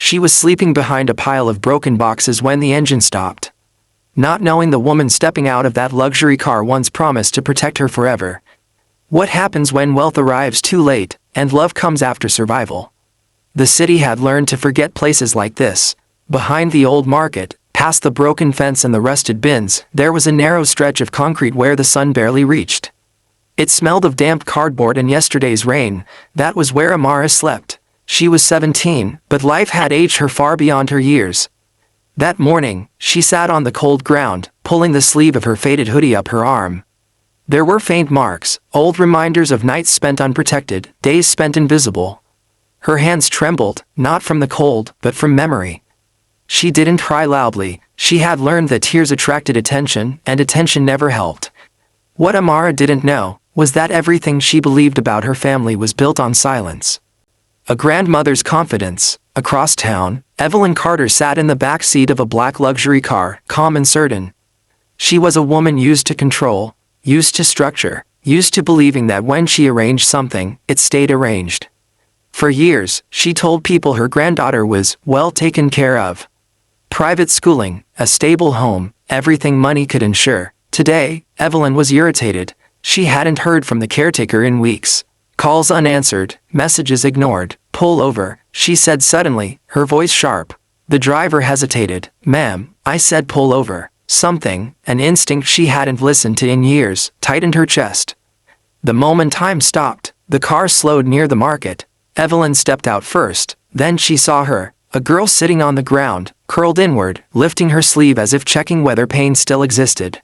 She was sleeping behind a pile of broken boxes when the engine stopped. Not knowing the woman stepping out of that luxury car once promised to protect her forever. What happens when wealth arrives too late, and love comes after survival? The city had learned to forget places like this. Behind the old market, past the broken fence and the rusted bins, there was a narrow stretch of concrete where the sun barely reached. It smelled of damp cardboard and yesterday's rain. That was where Amara slept. She was 17, but life had aged her far beyond her years. That morning, she sat on the cold ground, pulling the sleeve of her faded hoodie up her arm. There were faint marks, old reminders of nights spent unprotected, days spent invisible. Her hands trembled, not from the cold, but from memory. She didn't cry loudly. She had learned that tears attracted attention, and attention never helped. What Amara didn't know was that everything she believed about her family was built on silence. A grandmother's confidence. Across town, Evelyn Carter sat in the back seat of a black luxury car, calm and certain. She was a woman used to control, used to structure, used to believing that when she arranged something, it stayed arranged. For years, she told people her granddaughter was well taken care of. Private schooling, a stable home, everything money could ensure. Today, Evelyn was irritated. She hadn't heard from the caretaker in weeks. Calls unanswered, messages ignored. "Pull over," she said suddenly, her voice sharp. The driver hesitated. "Ma'am, I said pull over." Something, an instinct she hadn't listened to in years, tightened her chest. The moment time stopped, the car slowed near the market. Evelyn stepped out first, then she saw her, a girl sitting on the ground, curled inward, lifting her sleeve as if checking whether pain still existed.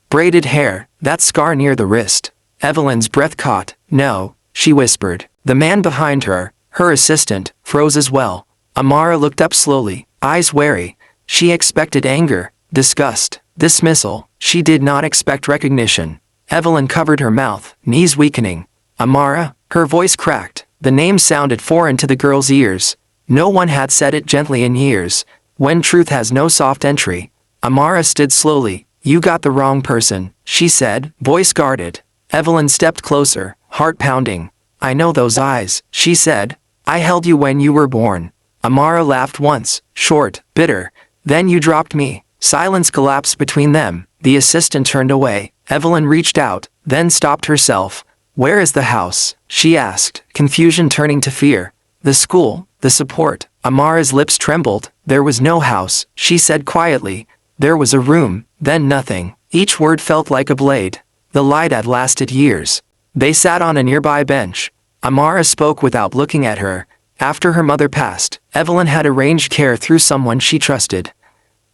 Braided hair, that scar near the wrist. Evelyn's breath caught. "No," she whispered. The man behind her, her assistant, froze as well. Amara looked up slowly, eyes wary. She expected anger, disgust, dismissal. She did not expect recognition. Evelyn covered her mouth, knees weakening. "Amara?" Her voice cracked. The name sounded foreign to the girl's ears. No one had said it gently in years. When truth has no soft entry. Amara stood slowly. "You got the wrong person," she said, voice guarded. Evelyn stepped closer, heart pounding. "I know those eyes," she said. "I held you when you were born." Amara laughed once, short, bitter. "Then you dropped me." Silence collapsed between them. The assistant turned away. Evelyn reached out, then stopped herself. "Where is the house?" she asked, confusion turning to fear. "The school, the support." Amara's lips trembled. "There was no house," she said quietly. "There was a room, then nothing." Each word felt like a blade. The light had lasted years. They sat on a nearby bench. Amara spoke without looking at her. After her mother passed, Evelyn had arranged care through someone she trusted.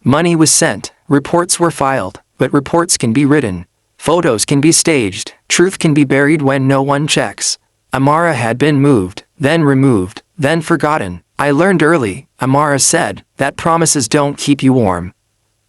Money was sent, reports were filed, but reports can be written. Photos can be staged, truth can be buried when no one checks. Amara had been moved, then removed, then forgotten. "I learned early," Amara said, "that promises don't keep you warm."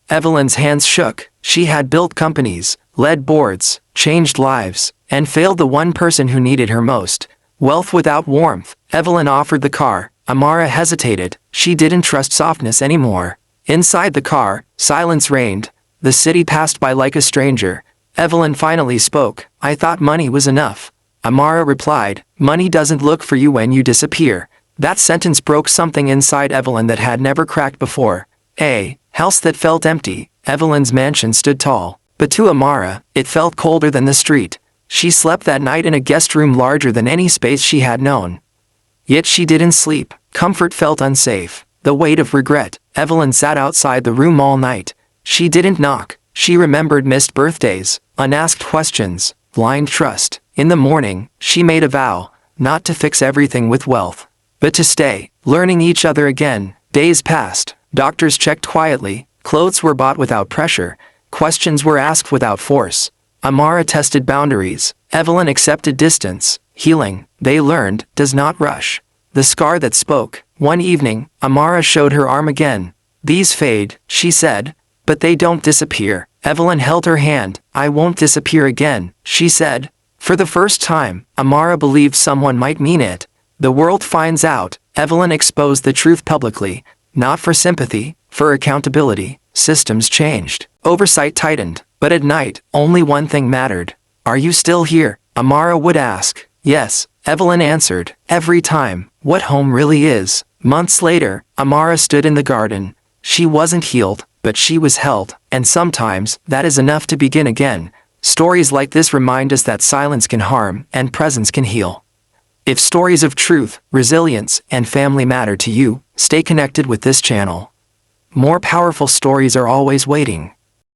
Evelyn's hands shook. She had built companies, led boards, changed lives, and failed the one person who needed her most. Wealth without warmth. Evelyn offered the car. Amara hesitated. She didn't trust softness anymore. Inside the car, silence reigned. The city passed by like a stranger. Evelyn finally spoke. "I thought money was enough." Amara replied, "Money doesn't look for you when you disappear." That sentence broke something inside Evelyn that had never cracked before. A house that felt empty. Evelyn's mansion stood tall. But to Amara, it felt colder than the street. She slept that night in a guest room larger than any space she had known. Yet she didn't sleep. Comfort felt unsafe. The weight of regret. Evelyn sat outside the room all night. She didn't knock. She remembered missed birthdays, unasked questions, blind trust. In the morning, she made a vow, not to fix everything with wealth, but to stay, learning each other again. Days passed. Doctors checked quietly. Clothes were bought without pressure. Questions were asked without force. Amara tested boundaries. Evelyn accepted distance. Healing, they learned, does not rush. The scar that spoke. One evening, Amara showed her arm again. "These fade," she said, "but they don't disappear." Evelyn held her hand. "I won't disappear again," she said. For the first time, Amara believed someone might mean it. "The world finds out." Evelyn exposed the truth publicly. Not for sympathy, for accountability. Systems changed. Oversight tightened. But at night, only one thing mattered. "Are you still here?" Amara would ask. "Yes," Evelyn answered. "Every time. What home really is. Months later, Amara stood in the garden. She wasn't healed, but she was held, and sometimes, that is enough to begin again. Stories like this remind us that silence can harm, and presence can heal. If stories of truth, resilience, and family matter to you, stay connected with this channel. More powerful stories are always waiting.